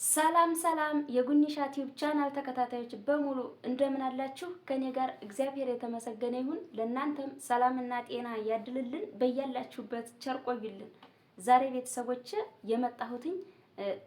ሰላም ሰላም የጉኒሻ ቲዩብ ቻናል ተከታታዮች በሙሉ እንደምን አላችሁ? ከኔ ጋር እግዚአብሔር የተመሰገነ ይሁን። ለእናንተም ሰላምና ጤና ያድልልን፣ በያላችሁበት ቸር ቆዩልን። ዛሬ ቤተሰቦች የመጣሁትኝ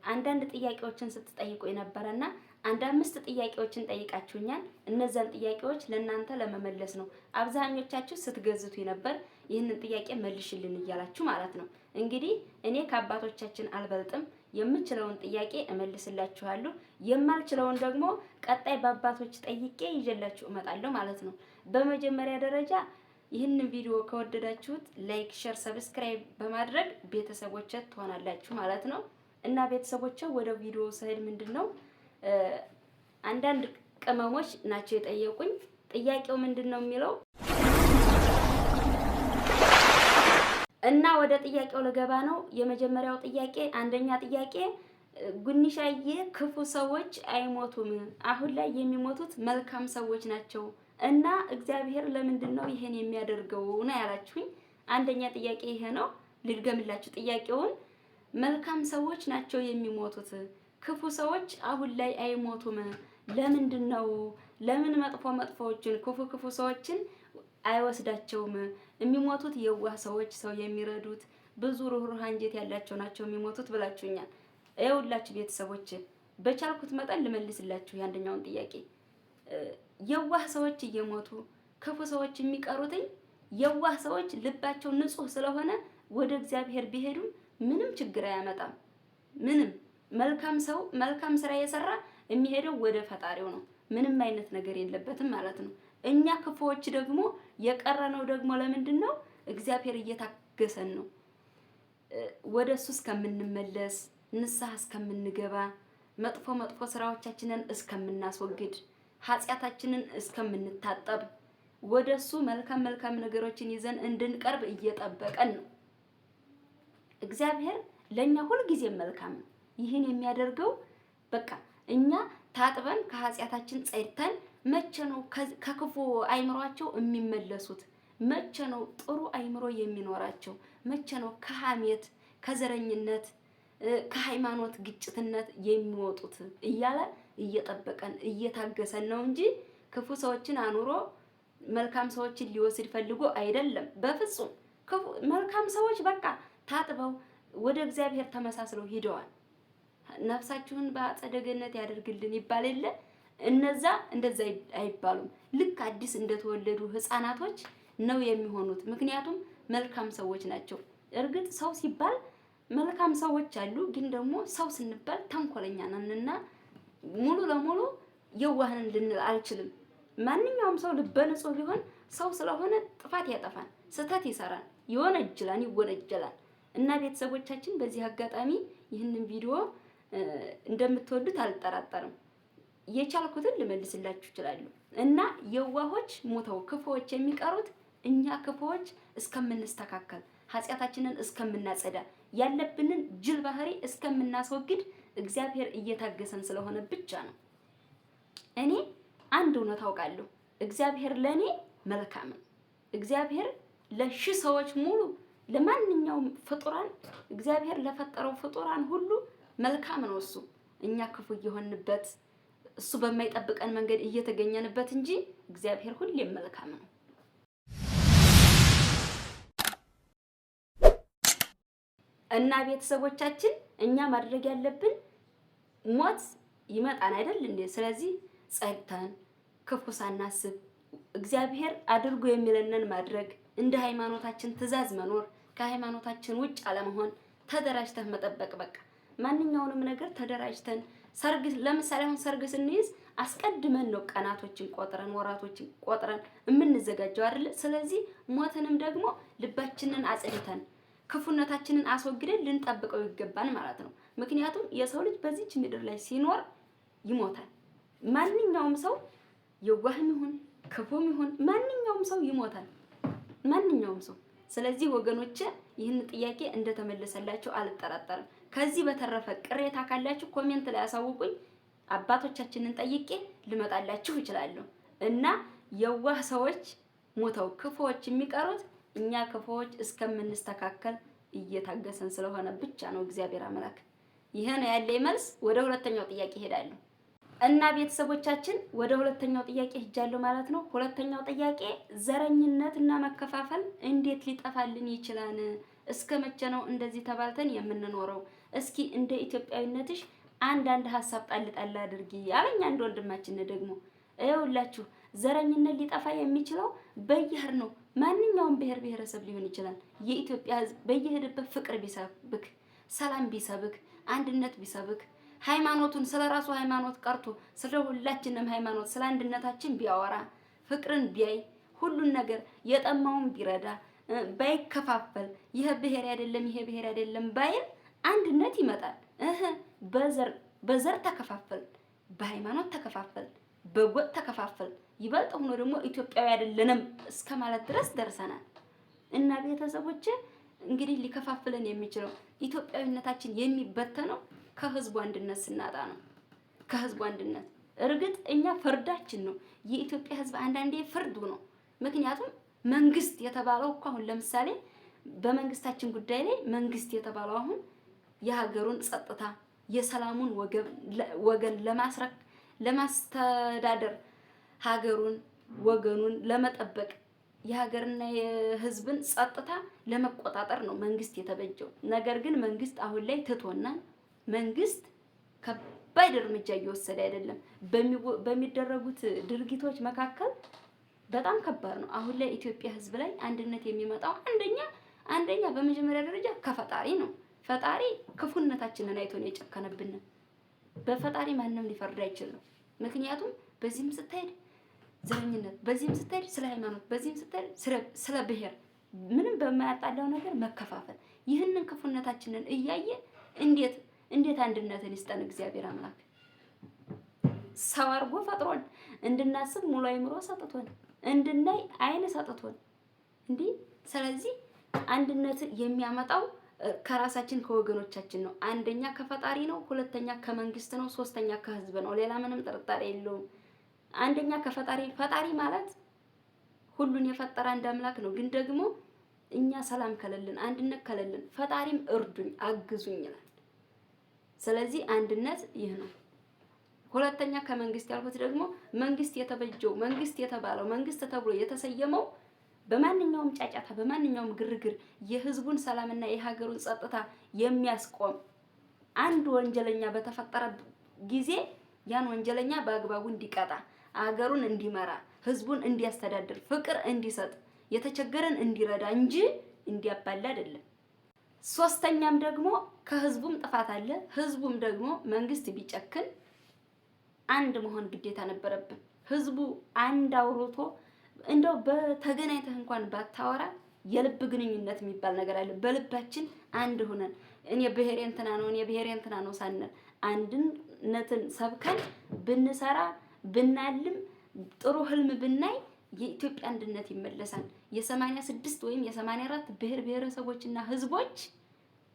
አንዳንድ ጥያቄዎችን ስትጠይቁ የነበረና አንድ አምስት ጥያቄዎችን ጠይቃችሁኛል። እነዛን ጥያቄዎች ለእናንተ ለመመለስ ነው። አብዛኞቻችሁ ስትገዝቱ ነበር፣ ይህንን ጥያቄ መልሽልን እያላችሁ ማለት ነው። እንግዲህ እኔ ከአባቶቻችን አልበልጥም። የምችለውን ጥያቄ እመልስላችኋለሁ፣ የማልችለውን ደግሞ ቀጣይ በአባቶች ጠይቄ ይዤላችሁ እመጣለሁ ማለት ነው። በመጀመሪያ ደረጃ ይህንን ቪዲዮ ከወደዳችሁት ላይክ፣ ሼር፣ ሰብስክራይብ በማድረግ ቤተሰቦቼ ትሆናላችሁ ማለት ነው። እና ቤተሰቦቼ ወደ ቪዲዮ ስሄድ ምንድነው አንዳንድ ቅመሞች ናቸው የጠየቁኝ። ጥያቄው ምንድነው የሚለው እና ወደ ጥያቄው ልገባ ነው። የመጀመሪያው ጥያቄ አንደኛ ጥያቄ ጉኒሻዬ ክፉ ሰዎች አይሞቱም፣ አሁን ላይ የሚሞቱት መልካም ሰዎች ናቸው እና እግዚአብሔር ለምንድን ነው ይሄን የሚያደርገው ነው ያላችሁኝ። አንደኛ ጥያቄ ይሄ ነው። ልድገምላችሁ ጥያቄውን። መልካም ሰዎች ናቸው የሚሞቱት፣ ክፉ ሰዎች አሁን ላይ አይሞቱም። ለምንድን ነው? ለምን መጥፎዎችን ክፉ ሰዎችን አይወስዳቸውም? የሚሞቱት የዋህ ሰዎች፣ ሰው የሚረዱት ብዙ ሩህሩህ አንጀት ያላቸው ናቸው የሚሞቱት ብላችሁኛል። ይኸውላችሁ ቤተሰቦች በቻልኩት መጠን ልመልስላችሁ የአንደኛውን ጥያቄ። የዋህ ሰዎች እየሞቱ ክፉ ሰዎች የሚቀሩትኝ፣ የዋህ ሰዎች ልባቸው ንጹህ ስለሆነ ወደ እግዚአብሔር ቢሄዱም ምንም ችግር አያመጣም። ምንም መልካም ሰው መልካም ስራ የሰራ የሚሄደው ወደ ፈጣሪው ነው። ምንም አይነት ነገር የለበትም ማለት ነው። እኛ ክፉዎች ደግሞ የቀረነው ደግሞ ለምንድን ነው? እግዚአብሔር እየታገሰን ነው። ወደሱ እስከምንመለስ፣ ንስሐ እስከምንገባ፣ መጥፎ ስራዎቻችንን እስከምናስወግድ፣ ኃጢአታችንን እስከምንታጠብ፣ ወደሱ መልካም ነገሮችን ይዘን እንድንቀርብ እየጠበቀን ነው። እግዚአብሔር ለኛ ሁልጊዜ መልካም ነው። ይህን የሚያደርገው በቃ እኛ ታጥበን ከኃጢአታችን ጸድተን መቼ ነው ከክፉ አይምሯቸው የሚመለሱት? መቼ ነው ጥሩ አይምሮ የሚኖራቸው? መቼ ነው ከሐሜት፣ ከዘረኝነት፣ ከሃይማኖት ግጭትነት የሚወጡት? እያለ እየጠበቀን እየታገሰን ነው እንጂ ክፉ ሰዎችን አኑሮ መልካም ሰዎችን ሊወስድ ፈልጎ አይደለም። በፍጹም መልካም ሰዎች በቃ ታጥበው ወደ እግዚአብሔር ተመሳስለው ሂደዋል። ነፍሳችሁን በአጸደ ገነት ያደርግልን ይባል የለ? እነዛ እንደዛ አይባሉም። ልክ አዲስ እንደተወለዱ ህፃናቶች ነው የሚሆኑት። ምክንያቱም መልካም ሰዎች ናቸው። እርግጥ ሰው ሲባል መልካም ሰዎች አሉ፣ ግን ደግሞ ሰው ስንባል ተንኮለኛ ነንና ሙሉ ለሙሉ የዋህን ልንል አልችልም። ማንኛውም ሰው ልበ ንጹህ ሊሆን ሰው ስለሆነ ጥፋት ያጠፋል፣ ስህተት ይሰራል፣ ይወነጀላል። እና ቤተሰቦቻችን በዚህ አጋጣሚ ይህንን ቪዲዮ እንደምትወዱት አልጠራጠርም። የቻልኩትን ልመልስላችሁ እችላለሁ። እና የዋሆች ሞተው ክፉዎች የሚቀሩት እኛ ክፉዎች እስከምንስተካከል፣ ኃጢአታችንን እስከምናጸዳ፣ ያለብንን ጅል ባህሪ እስከምናስወግድ እግዚአብሔር እየታገሰን ስለሆነ ብቻ ነው። እኔ አንድ እውነት አውቃለሁ። እግዚአብሔር ለኔ መልካም ነው። እግዚአብሔር ለሺህ ሰዎች ሙሉ ለማንኛውም ፍጡራን እግዚአብሔር ለፈጠረው ፍጡራን ሁሉ መልካም ነው። እሱ እኛ ክፉ እየሆንበት እሱ በማይጠብቀን መንገድ እየተገኘንበት እንጂ እግዚአብሔር ሁሌም መልካም ነው። እና ቤተሰቦቻችን እኛ ማድረግ ያለብን ሞት ይመጣን አይደል እንዴ? ስለዚህ ጸድተን ክፉ ሳናስብ እግዚአብሔር አድርጎ የሚለንን ማድረግ፣ እንደ ሃይማኖታችን ትእዛዝ መኖር፣ ከሃይማኖታችን ውጭ አለመሆን፣ ተደራጅተን መጠበቅ። በቃ ማንኛውንም ነገር ተደራጅተን ሰርግ ለምሳሌ አሁን ሰርግ ስንይዝ አስቀድመን ነው ቀናቶችን ቆጥረን ወራቶችን ቆጥረን የምንዘጋጀው አይደል? ስለዚህ ሞትንም ደግሞ ልባችንን አጽድተን ክፉነታችንን አስወግደን ልንጠብቀው ይገባል ማለት ነው። ምክንያቱም የሰው ልጅ በዚህች ምድር ላይ ሲኖር ይሞታል። ማንኛውም ሰው የዋህም ይሁን ክፉም ይሁን ማንኛውም ሰው ይሞታል። ማንኛውም ሰው። ስለዚህ ወገኖቼ ይህን ጥያቄ እንደተመለሰላችሁ አልጠራጠርም። ከዚህ በተረፈ ቅሬታ ካላችሁ ኮሜንት ላይ አሳውቁኝ። አባቶቻችንን ጠይቄ ልመጣላችሁ እችላለሁ። እና የዋህ ሰዎች ሞተው ክፉዎች የሚቀሩት እኛ ክፉዎች እስከምንስተካከል እየታገሰን ስለሆነ ብቻ ነው እግዚአብሔር አምላክ። ይሄ ነው ያለኝ መልስ። ወደ ሁለተኛው ጥያቄ እሄዳለሁ እና ቤተሰቦቻችን ወደ ሁለተኛው ጥያቄ ሄጃለሁ ማለት ነው። ሁለተኛው ጥያቄ ዘረኝነት እና መከፋፈል እንዴት ሊጠፋልን ይችላል? እስከ መቼ ነው እንደዚህ ተባልተን የምንኖረው? እስኪ እንደ ኢትዮጵያዊነትሽ አንዳንድ ሀሳብ ጣል ጣል አድርጊ ያለኝ አንድ ወንድማችን ደግሞ ይኸውላችሁ ዘረኝነት ሊጠፋ የሚችለው በየህር ነው። ማንኛውም ብሔር ብሔረሰብ ሊሆን ይችላል። የኢትዮጵያ ሕዝብ በየሄደበት ፍቅር ቢሰብክ፣ ሰላም ቢሰብክ፣ አንድነት ቢሰብክ፣ ሃይማኖቱን ስለ ራሱ ሃይማኖት ቀርቶ ስለ ሁላችንም ሃይማኖት ስለ አንድነታችን ቢያወራ፣ ፍቅርን ቢያይ፣ ሁሉን ነገር የጠማውን ቢረዳ፣ ባይከፋፈል፣ ይሄ ብሔር አይደለም ይሄ ብሔር አይደለም ባይል አንድነት ይመጣል። በዘር ተከፋፈል፣ በሃይማኖት ተከፋፈል፣ በጎጥ ተከፋፈል፣ ይበልጥ ሆኖ ደግሞ ኢትዮጵያዊ አይደለንም እስከ ማለት ድረስ ደርሰናል። እና ቤተሰቦች እንግዲህ ሊከፋፍለን የሚችለው ኢትዮጵያዊነታችን የሚበተነው ከህዝቡ አንድነት ስናጣ ነው። ከህዝቡ አንድነት እርግጥ እኛ ፍርዳችን ነው። የኢትዮጵያ ህዝብ አንዳንዴ ፍርዱ ነው። ምክንያቱም መንግስት የተባለው እኮ አሁን ለምሳሌ በመንግስታችን ጉዳይ ላይ መንግስት የተባለው አሁን የሀገሩን ጸጥታ የሰላሙን ወገን ለማስተዳደር ሀገሩን ወገኑን ለመጠበቅ የሀገርና የህዝብን ጸጥታ ለመቆጣጠር ነው መንግስት የተበጀው። ነገር ግን መንግስት አሁን ላይ ትቶናል። መንግስት ከባድ እርምጃ እየወሰደ አይደለም። በሚደረጉት ድርጊቶች መካከል በጣም ከባድ ነው። አሁን ላይ ኢትዮጵያ ህዝብ ላይ አንድነት የሚመጣው አንደኛ በመጀመሪያ ደረጃ ከፈጣሪ ነው። ፈጣሪ ክፉነታችንን አይቶ ነው የጨከነብን። በፈጣሪ ማንም ሊፈርድ አይችልም። ምክንያቱም በዚህም ስትሄድ ዘረኝነት፣ በዚህም ስትሄድ ስለ ሃይማኖት፣ በዚህም ስትሄድ ስለ ብሔር ምንም በማያጣላው ነገር መከፋፈል። ይህንን ክፉነታችንን እያየ እንዴት አንድነትን ይስጠን እግዚአብሔር አምላክ። ሰው አድርጎ ፈጥሮን እንድናስብ ሙሉ አይምሮ ሰጥቶን እንድናይ አይን ሰጥቶን እንዲህ። ስለዚህ አንድነት የሚያመጣው ከራሳችን ከወገኖቻችን ነው። አንደኛ ከፈጣሪ ነው፣ ሁለተኛ ከመንግስት ነው፣ ሶስተኛ ከህዝብ ነው። ሌላ ምንም ጥርጣሬ የለውም። አንደኛ ፈጣሪ ማለት ሁሉን የፈጠረ አንድ አምላክ ነው። ግን ደግሞ እኛ ሰላም ከሌለን አንድነት ከሌለን ፈጣሪም እርዱኝ አግዙኝ ይላል። ስለዚህ አንድነት ይህ ነው። ሁለተኛ ከመንግስት ያልኩት ደግሞ መንግስት የተበጀው መንግስት የተባለው መንግስት ተብሎ የተሰየመው በማንኛውም ጫጫታ በማንኛውም ግርግር የህዝቡን ሰላምና የሀገሩን ጸጥታ የሚያስቆም አንድ ወንጀለኛ በተፈጠረ ጊዜ ያን ወንጀለኛ በአግባቡ እንዲቀጣ፣ አገሩን እንዲመራ፣ ህዝቡን እንዲያስተዳድር፣ ፍቅር እንዲሰጥ፣ የተቸገረን እንዲረዳ እንጂ እንዲያባላ አይደለም። ሶስተኛም ደግሞ ከህዝቡም ጥፋት አለ። ህዝቡም ደግሞ መንግስት ቢጨክን አንድ መሆን ግዴታ ነበረብን። ህዝቡ አንድ አውርቶ እንደው በተገናኝተህ እንኳን ባታወራ የልብ ግንኙነት የሚባል ነገር አለ። በልባችን አንድ ሆነን እኔ ብሔሬ እንትና ነው እኔ ብሔሬ እንትና ነው ሳንል አንድነትን ሰብከን ብንሰራ ብናልም ጥሩ ህልም ብናይ የኢትዮጵያ አንድነት ይመለሳል። የ86 ወይም የ84 ብሔር ብሔረሰቦችና ህዝቦች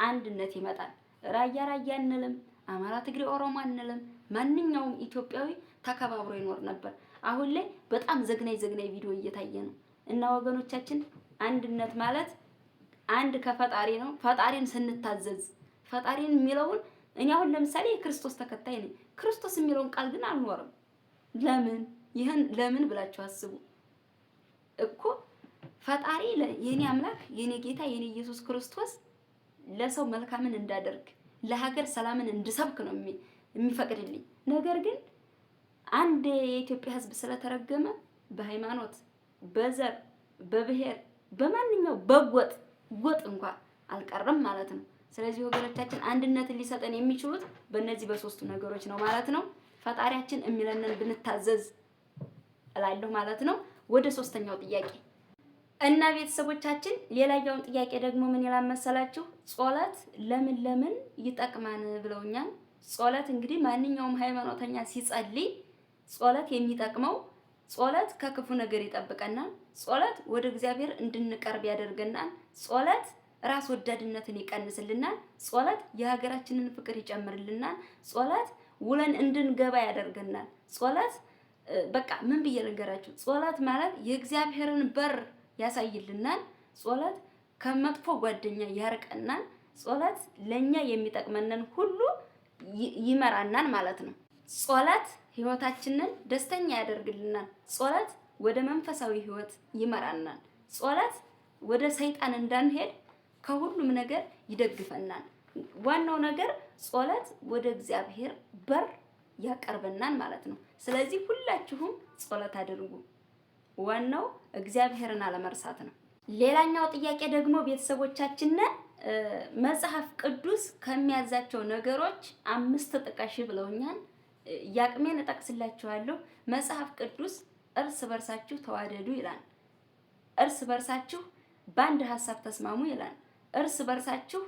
አንድነት ይመጣል። ራያ አንልም፣ አማራ፣ ትግሬ፣ ኦሮሞ አንልም። ማንኛውም ኢትዮጵያዊ ተከባብሮ ይኖር ነበር። አሁን ላይ በጣም ዘግናይ ቪዲዮ እየታየ ነው። እና ወገኖቻችን አንድነት ማለት አንድ ከፈጣሪ ነው። ፈጣሪን ስንታዘዝ ፈጣሪን የሚለውን እኔ አሁን ለምሳሌ የክርስቶስ ተከታይ ነኝ። ክርስቶስ የሚለውን ቃል ግን አልኖርም። ለምን ብላችሁ አስቡ እኮ ፈጣሪ የኔ አምላክ የኔ ጌታ የኔ ኢየሱስ ክርስቶስ ለሰው መልካምን እንዳደርግ ለሀገር ሰላምን እንድሰብክ ነው የሚፈቅድልኝ። ነገር ግን አንድ የኢትዮጵያ ሕዝብ ስለተረገመ በሃይማኖት፣ በዘር፣ በብሔር፣ በማንኛው በጎጥ እንኳን አልቀረም ማለት ነው። ስለዚህ ወገኖቻችን አንድነትን ሊሰጠን የሚችሉት በእነዚህ በሶስቱ ነገሮች ነው ማለት ነው። ፈጣሪያችን የሚለንን ብንታዘዝ እላለሁ ማለት ነው። ወደ ሶስተኛው ጥያቄ እና ቤተሰቦቻችን ሌላኛውን ጥያቄ ደግሞ ምን ይላል መሰላችሁ? ጾለት ለምን ይጠቅማን ብለውኛል። ጾለት እንግዲህ ማንኛውም ሃይማኖተኛ ሲጸልይ ጾለት የሚጠቅመው ጾለት ከክፉ ነገር ይጠብቀናል። ጾለት ወደ እግዚአብሔር እንድንቀርብ ያደርገናል። ጾለት ራስ ወዳድነትን ይቀንስልናል። ጾለት የሀገራችንን ፍቅር ይጨምርልናል። ጾለት ውለን እንድንገባ ያደርገናል። ጾለት በቃ ምን ብዬ ልንገራችሁ? ጾለት ማለት የእግዚአብሔርን በር ያሳይልናል። ጾለት ከመጥፎ ጓደኛ ያርቀናል። ጾለት ለኛ የሚጠቅመንን ሁሉ ይመራናል ማለት ነው። ጸሎት ህይወታችንን ደስተኛ ያደርግልናል። ጸሎት ወደ መንፈሳዊ ህይወት ይመራናል። ጸሎት ወደ ሰይጣን እንዳንሄድ ከሁሉም ነገር ይደግፈናል። ዋናው ነገር ጸሎት ወደ እግዚአብሔር በር ያቀርበናል ማለት ነው። ስለዚህ ሁላችሁም ጸሎት አድርጉ። ዋናው እግዚአብሔርን አለመርሳት ነው። ሌላኛው ጥያቄ ደግሞ ቤተሰቦቻችን መጽሐፍ ቅዱስ ከሚያዛቸው ነገሮች 5 ጥቀሽ ብለውኛል። ያቅሜን እጠቅስላችኋለሁ። መጽሐፍ ቅዱስ እርስ በርሳችሁ ተዋደዱ ይላል። እርስ በርሳችሁ በአንድ ሐሳብ ተስማሙ ይላል። እርስ በርሳችሁ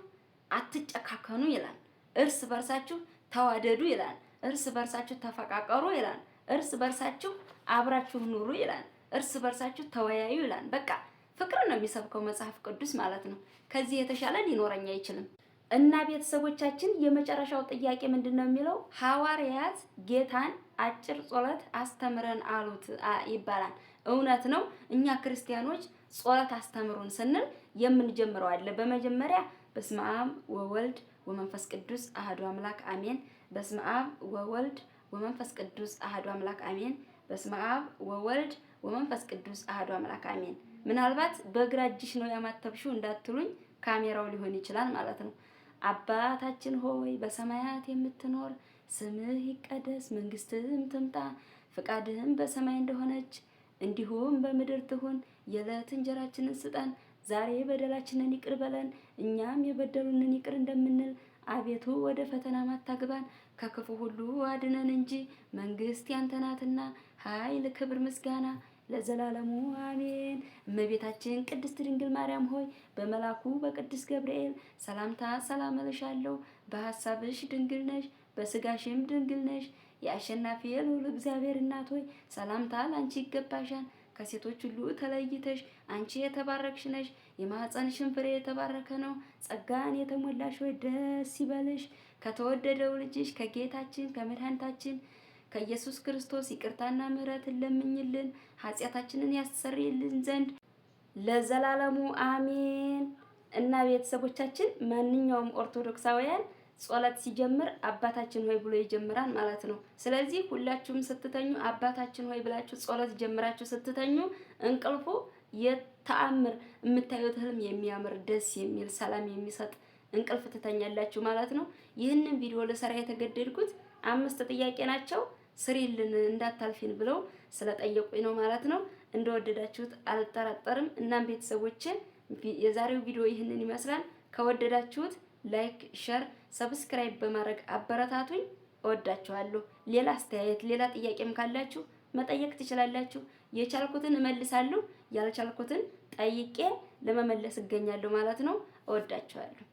አትጨካከኑ ይላል። እርስ በርሳችሁ ተዋደዱ ይላል። እርስ በርሳችሁ ተፈቃቀሩ ይላል። እርስ በርሳችሁ አብራችሁ ኑሩ ይላል። እርስ በርሳችሁ ተወያዩ ይላል። በቃ ፍቅር ነው የሚሰብከው መጽሐፍ ቅዱስ ማለት ነው። ከዚህ የተሻለ ሊኖረኝ አይችልም። እና ቤተሰቦቻችን የመጨረሻው ጥያቄ ምንድነው የሚለው? ሐዋርያት ጌታን አጭር ጸሎት አስተምረን አሉት ይባላል። እውነት ነው። እኛ ክርስቲያኖች ጸሎት አስተምሩን ስንል የምንጀምረው አለ። በመጀመሪያ በስመ አብ ወወልድ ወመንፈስ ቅዱስ አሐዱ አምላክ አሜን። በስመ አብ ወወልድ ወመንፈስ ቅዱስ አሐዱ አምላክ አሜን። በስመ አብ ወወልድ ወመንፈስ ቅዱስ አሐዱ አምላክ አሜን። ምናልባት በግራ እጅሽ ነው ያማተብሽው እንዳትሉኝ ካሜራው ሊሆን ይችላል ማለት ነው። አባታችን ሆይ በሰማያት የምትኖር ስምህ ይቀደስ፣ መንግስትህም ትምጣ፣ ፍቃድህም በሰማይ እንደሆነች እንዲሁም በምድር ትሁን። የዕለት እንጀራችንን ስጠን ዛሬ፣ በደላችንን ይቅር በለን እኛም የበደሉንን ይቅር እንደምንል፣ አቤቱ ወደ ፈተና አታግባን ከክፉ ሁሉ አድነን እንጂ መንግስት ያንተ ናትና ኃይል፣ ክብር፣ ምስጋና ለዘላለሙ አሜን። እመቤታችን ቅድስት ድንግል ማርያም ሆይ በመላኩ በቅዱስ ገብርኤል ሰላምታ ሰላም እልሻለሁ። በሐሳብሽ ድንግል ነሽ፣ በስጋሽም ድንግል ነሽ። የአሸናፊ የልዑል እግዚአብሔር እናት ሆይ ሰላምታ ላንቺ ይገባሻል። ከሴቶች ሁሉ ተለይተሽ አንቺ የተባረክሽ ነሽ፣ የማኅፀንሽም ፍሬ የተባረከ ነው። ጸጋን የተሞላሽ ሆይ ደስ ይበልሽ፣ ከተወደደው ልጅሽ ከጌታችን ከመድኃኒታችን ከኢየሱስ ክርስቶስ ይቅርታና ምሕረትን ለምኝልን ኃጢአታችንን ያስተሰርይልን ዘንድ ለዘላለሙ አሜን። እና ቤተሰቦቻችን ማንኛውም ኦርቶዶክሳውያን ጸሎት ሲጀምር አባታችን ሆይ ብሎ ይጀምራል ማለት ነው። ስለዚህ ሁላችሁም ስትተኙ አባታችን ሆይ ብላችሁ ጸሎት ጀምራችሁ ስትተኙ እንቅልፉ የተአምር የምታዩት ህልም የሚያምር ደስ የሚል ሰላም የሚሰጥ እንቅልፍ ትተኛላችሁ ማለት ነው። ይህንን ቪዲዮ ለሰራ የተገደድኩት 5 ጥያቄ ናቸው። ስሪልን እንዳታልፊን ብለው ስለጠየቁኝ ነው ማለት ነው። እንደወደዳችሁት አልጠራጠርም። እናም ቤተሰቦቼ የዛሬው ቪዲዮ ይህንን ይመስላል። ከወደዳችሁት ላይክ፣ ሼር፣ ሰብስክራይብ በማድረግ አበረታቱኝ። እወዳችኋለሁ። ሌላ አስተያየት፣ ሌላ ጥያቄም ካላችሁ መጠየቅ ትችላላችሁ። የቻልኩትን እመልሳለሁ፣ ያልቻልኩትን ጠይቄ ለመመለስ እገኛለሁ ማለት ነው። እወዳችኋለሁ።